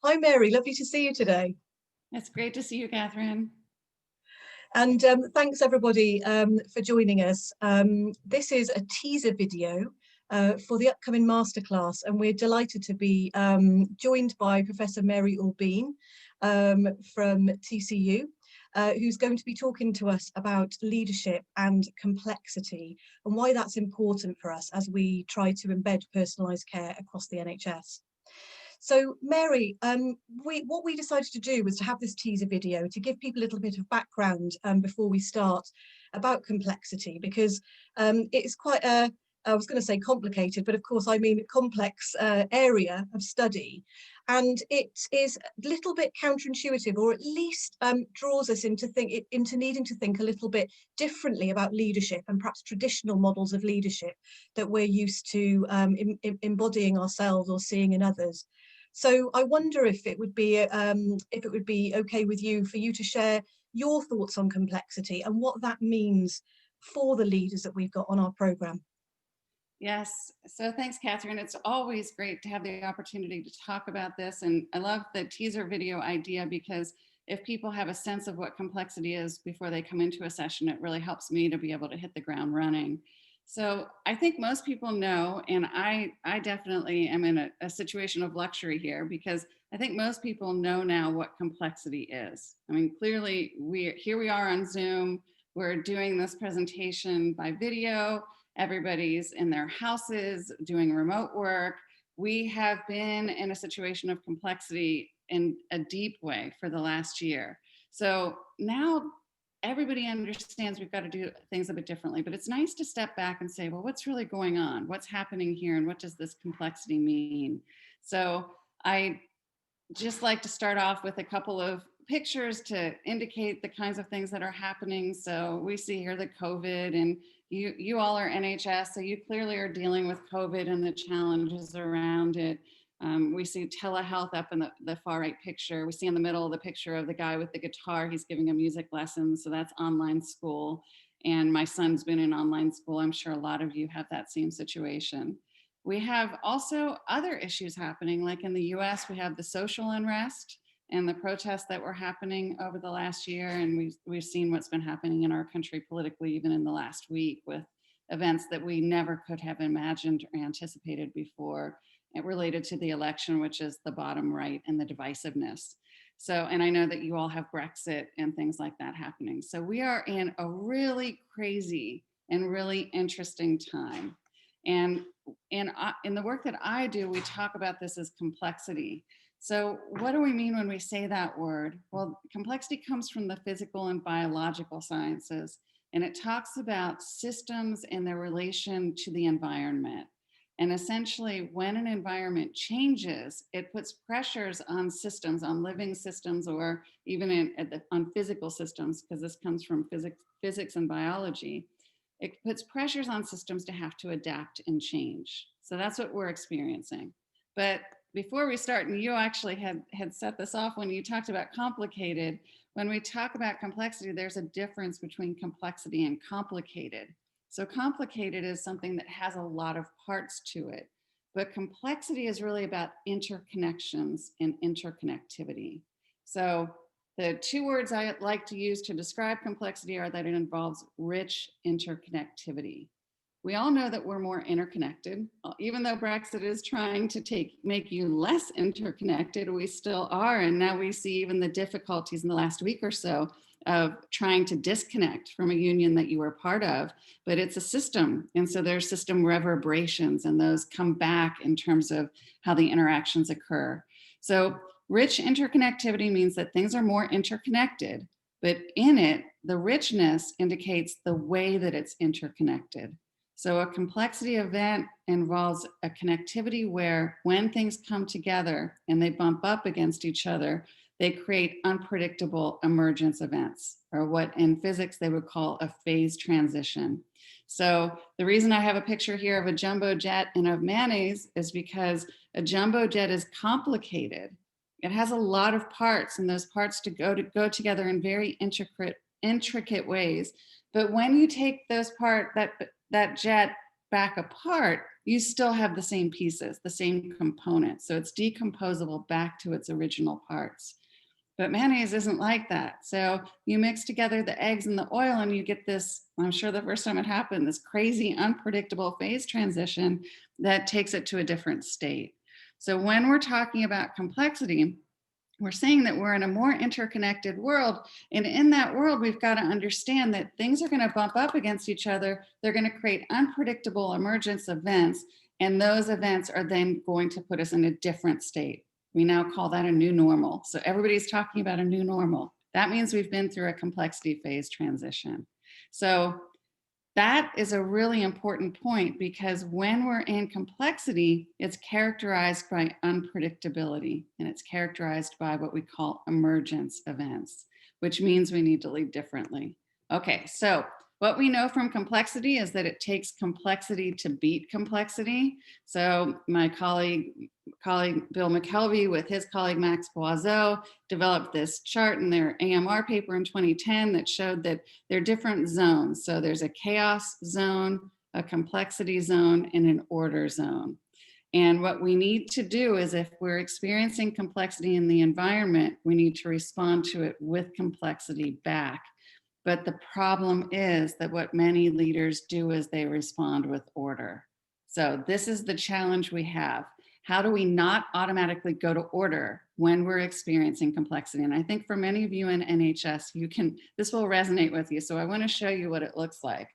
Hi, Mary. Lovely to see you today. It's great to see you, Catherine. And thanks, everybody, for joining us. This is a teaser video for the upcoming masterclass, and we're delighted to be joined by Professor Mary Albeen from TCU, who's going to be talking to us about leadership and complexity and why that's important for us as we try to embed personalised care across the NHS. So Mary, what we decided to do was to have this teaser video to give people a little bit of background before we start about complexity, because it's quite a, I was going to say complicated, but of course I mean a complex area of study. And it is a little bit counterintuitive, or at least draws us into needing to think a little bit differently about leadership and perhaps traditional models of leadership that we're used to embodying ourselves or seeing in others. So I wonder if it would be okay with you for you to share your thoughts on complexity and what that means for the leaders that we've got on our programme. Yes, so thanks, Catherine. It's always great to have the opportunity to talk about this. And I love the teaser video idea, because if people have a sense of what complexity is before they come into a session, it really helps me to be able to hit the ground running. So I think most people know, and I definitely am in a situation of luxury here, because I think most people know now what complexity is. I mean, clearly here we are on Zoom, we're doing this presentation by video, everybody's in their houses doing remote work. We have been in a situation of complexity in a deep way for the last year. So now everybody understands we've got to do things a bit differently, but it's nice to step back and say, well, what's really going on? What's happening here? And what does this complexity mean? So I just like to start off with a couple of pictures to indicate the kinds of things that are happening. So we see here the COVID, and you all are NHS, so you clearly are dealing with COVID and the challenges around it. We see telehealth up in the far right picture. We see in the middle the picture of the guy with the guitar. He's giving a music lesson, so that's online school. And my son's been in online school. I'm sure a lot of you have that same situation. We have also other issues happening, like in the US, we have the social unrest and the protests that were happening over the last year. And we've seen what's been happening in our country politically, even in the last week, with events that we never could have imagined or anticipated before, related to the election, which is the bottom right, and the divisiveness. So, and I know that you all have Brexit and things like that happening. So we are in a really crazy and really interesting time. And in the work that I do, we talk about this as complexity. So what do we mean when we say that word? Well, complexity comes from the physical and biological sciences, and it talks about systems and their relation to the environment. And essentially, when an environment changes, it puts pressures on systems, on living systems, or even on physical systems, because this comes from physics and biology. It puts pressures on systems to have to adapt and change. So that's what we're experiencing. But before we start, and you actually had set this off when you talked about complicated, when we talk about complexity, there's a difference between complexity and complicated. So complicated is something that has a lot of parts to it, but complexity is really about interconnections and interconnectivity. So the two words I like to use to describe complexity are that it involves rich interconnectivity. We all know that we're more interconnected. Even though Brexit is trying to make you less interconnected, we still are. And now we see even the difficulties in the last week or so of trying to disconnect from a union that you were part of, but it's a system. And so there's system reverberations, and those come back in terms of how the interactions occur. So rich interconnectivity means that things are more interconnected, but in it, the richness indicates the way that it's interconnected. So a complexity event involves a connectivity where when things come together and they bump up against each other, they create unpredictable emergence events, or what in physics they would call a phase transition. So the reason I have a picture here of a jumbo jet and of mayonnaise is because a jumbo jet is complicated. It has a lot of parts, and those parts go together in very intricate ways. But when you take that jet back apart, you still have the same pieces, the same components. So it's decomposable back to its original parts. But mayonnaise isn't like that. So you mix together the eggs and the oil and you get this, I'm sure the first time it happened, this crazy, unpredictable phase transition that takes it to a different state. So when we're talking about complexity, we're saying that we're in a more interconnected world. And in that world, we've got to understand that things are going to bump up against each other. They're going to create unpredictable emergence events. And those events are then going to put us in a different state. We now call that a new normal. So everybody's talking about a new normal. That means we've been through a complexity phase transition. So that is a really important point, because when we're in complexity, it's characterized by unpredictability, and it's characterized by what we call emergence events, which means we need to lead differently. Okay, so what we know from complexity is that it takes complexity to beat complexity. So my colleague Bill McKelvey with his colleague Max Boiseau developed this chart in their AMR paper in 2010 that showed that there are different zones. So there's a chaos zone, a complexity zone, and an order zone. And what we need to do is, if we're experiencing complexity in the environment, we need to respond to it with complexity back. But the problem is that what many leaders do is they respond with order. So this is the challenge we have. How do we not automatically go to order when we're experiencing complexity? And I think for many of you in NHS, this will resonate with you. So I want to show you what it looks like.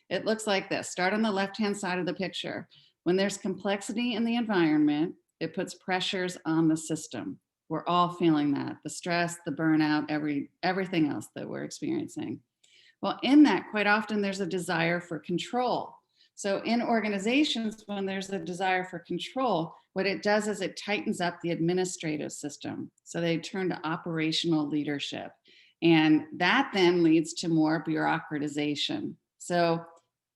It looks like this. Start on the left-hand side of the picture. When there's complexity in the environment, it puts pressures on the system. We're all feeling that, the stress, the burnout, everything else that we're experiencing. Well, in that, quite often there's a desire for control. So in organizations, when there's a desire for control, what it does is it tightens up the administrative system. So they turn to operational leadership. And that then leads to more bureaucratization. So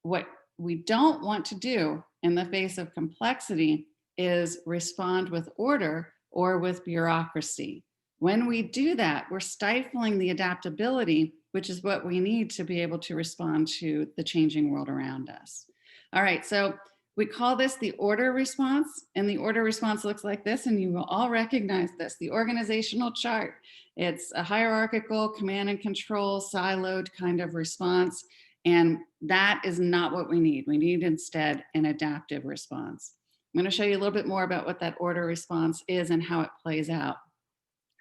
what we don't want to do in the face of complexity is respond with order or with bureaucracy. When we do that, we're stifling the adaptability, which is what we need to be able to respond to the changing world around us. All right, so we call this the order response, and the order response looks like this, and you will all recognize this, the organizational chart. It's a hierarchical, command and control, siloed kind of response, and that is not what we need. We need instead an adaptive response. I'm going to show you a little bit more about what that order response is and how it plays out.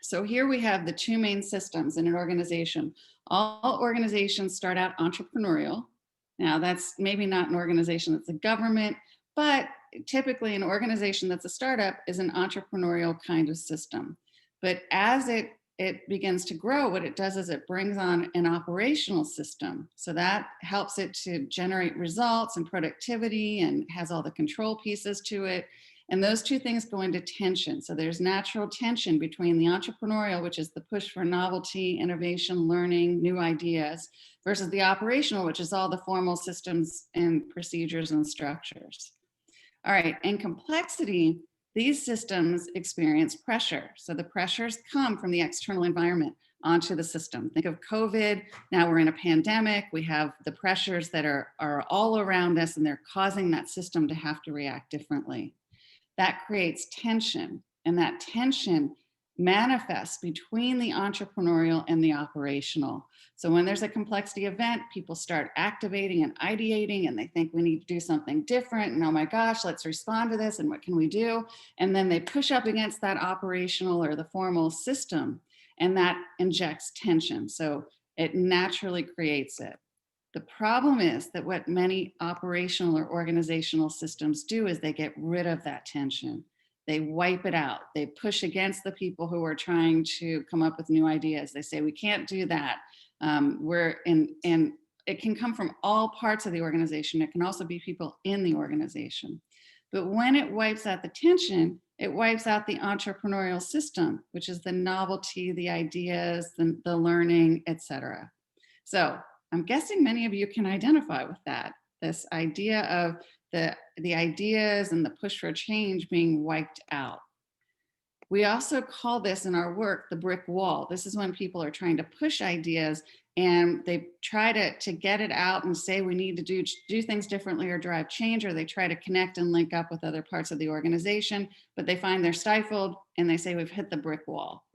So here we have the two main systems in an organization. All organizations start out entrepreneurial. Now that's maybe not an organization that's a government, but typically an organization that's a startup is an entrepreneurial kind of system. But as it begins to grow, what it does is it brings on an operational system. So that helps it to generate results and productivity and has all the control pieces to it. And those two things go into tension. So there's natural tension between the entrepreneurial, which is the push for novelty, innovation, learning, new ideas, versus the operational, which is all the formal systems and procedures and structures. All right, and complexity, these systems experience pressure. So the pressures come from the external environment onto the system. Think of COVID, now we're in a pandemic, we have the pressures that are all around us, and they're causing that system to have to react differently. That creates tension, and that tension manifests between the entrepreneurial and the operational. So when there's a complexity event, people start activating and ideating, and they think we need to do something different, and oh my gosh, let's respond to this, and what can we do? And then they push up against that operational or the formal system, and that injects tension. So it naturally creates it. The problem is that what many operational or organizational systems do is they get rid of that tension. They wipe it out. They push against the people who are trying to come up with new ideas. They say, we can't do that. And it can come from all parts of the organization. It can also be people in the organization. But when it wipes out the tension, it wipes out the entrepreneurial system, which is the novelty, the ideas, the learning, etc. So I'm guessing many of you can identify with that, this idea of the ideas and the push for change being wiped out. We also call this in our work the brick wall. This is when people are trying to push ideas and they try to get it out and say we need to do things differently or drive change, or they try to connect and link up with other parts of the organization, but they find they're stifled and they say we've hit the brick wall.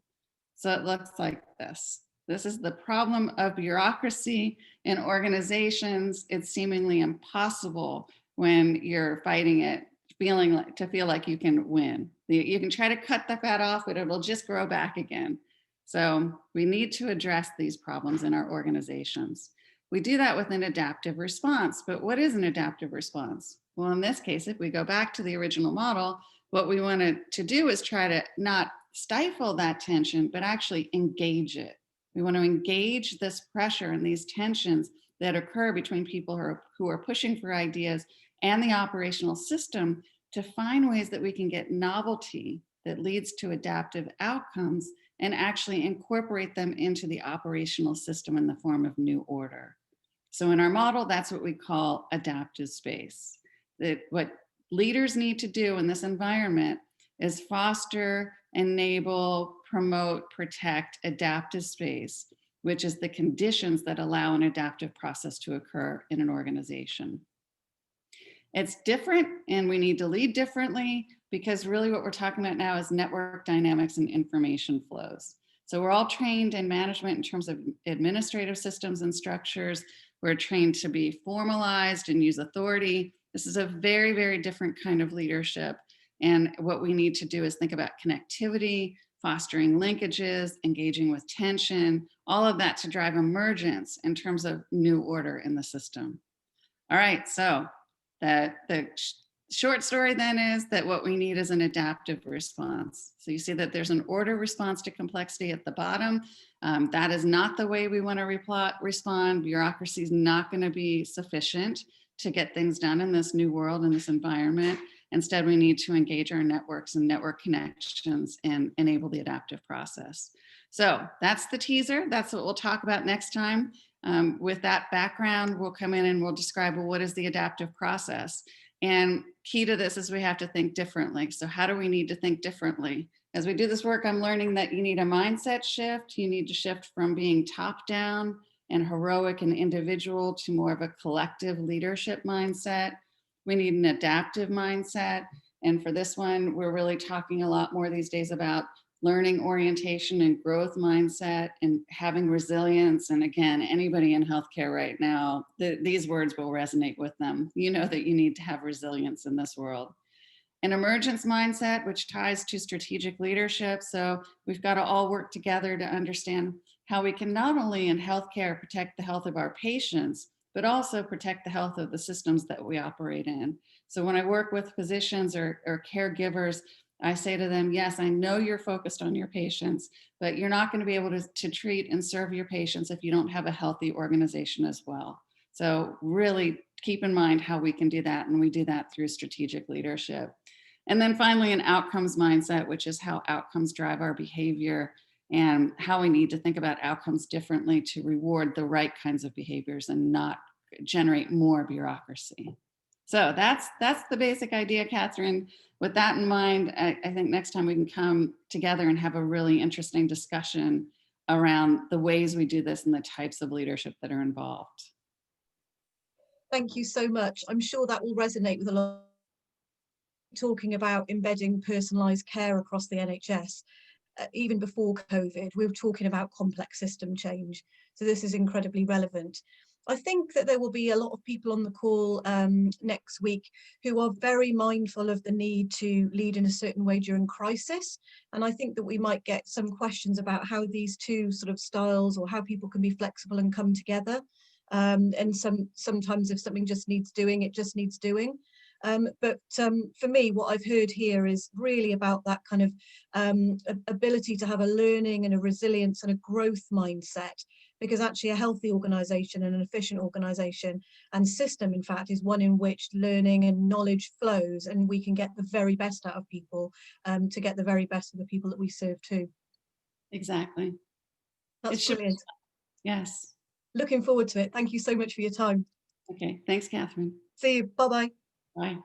So it looks like this. This is the problem of bureaucracy in organizations. It's seemingly impossible when you're fighting it, to feel like you can win. You can try to cut the fat off, but it'll just grow back again. So we need to address these problems in our organizations. We do that with an adaptive response, but what is an adaptive response? Well, in this case, if we go back to the original model, what we wanted to do is try to not stifle that tension, but actually engage it. We want to engage this pressure and these tensions that occur between people who are pushing for ideas and the operational system to find ways that we can get novelty that leads to adaptive outcomes and actually incorporate them into the operational system in the form of new order. So in our model, that's what we call adaptive space. That what leaders need to do in this environment is foster, enable, promote, protect adaptive space, which is the conditions that allow an adaptive process to occur in an organization. It's different and we need to lead differently because really what we're talking about now is network dynamics and information flows. So we're all trained in management in terms of administrative systems and structures. We're trained to be formalized and use authority. This is a very, very different kind of leadership. And what we need to do is think about connectivity, fostering linkages, engaging with tension, all of that to drive emergence in terms of new order in the system. All right, so the short story then is that what we need is an adaptive response. So you see that there's an order response to complexity at the bottom. That is not the way we want to respond. Bureaucracy is not going to be sufficient to get things done in this new world, in this environment. Instead, we need to engage our networks and network connections and enable the adaptive process. So that's the teaser. That's what we'll talk about next time. With that background, we'll come in and we'll describe, well, what is the adaptive process? And key to this is we have to think differently. So how do we need to think differently? As we do this work, I'm learning that you need a mindset shift. You need to shift from being top down and heroic and individual to more of a collective leadership mindset. We need an adaptive mindset. And for this one, we're really talking a lot more these days about learning orientation and growth mindset and having resilience. And again, anybody in healthcare right now, these words will resonate with them. You know that you need to have resilience in this world. An emergence mindset, which ties to strategic leadership. So we've got to all work together to understand how we can not only in healthcare protect the health of our patients, but also protect the health of the systems that we operate in. So when I work with physicians or caregivers, I say to them, yes, I know you're focused on your patients, but you're not going to be able to treat and serve your patients if you don't have a healthy organization as well. So really keep in mind how we can do that. And we do that through strategic leadership. And then finally, an outcomes mindset, which is how outcomes drive our behavior and how we need to think about outcomes differently to reward the right kinds of behaviors and not generate more bureaucracy. So that's the basic idea, Catherine. With that in mind, I think next time we can come together and have a really interesting discussion around the ways we do this and the types of leadership that are involved. Thank you so much. I'm sure that will resonate with a lot. Talking about embedding personalised care across the NHS. Even before COVID, we were talking about complex system change. So this is incredibly relevant. I think that there will be a lot of people on the call next week who are very mindful of the need to lead in a certain way during crisis. And I think that we might get some questions about how these two sort of styles or how people can be flexible and come together. And sometimes if something just needs doing, it just needs doing. But for me, what I've heard here is really about that kind of ability to have a learning and a resilience and a growth mindset, because actually a healthy organization and an efficient organization and system, in fact, is one in which learning and knowledge flows and we can get the very best out of people to get the very best of the people that we serve too. Exactly. That's brilliant. Yes. Looking forward to it. Thank you so much for your time. Okay. Thanks, Catherine. See you. Bye-bye. Bye.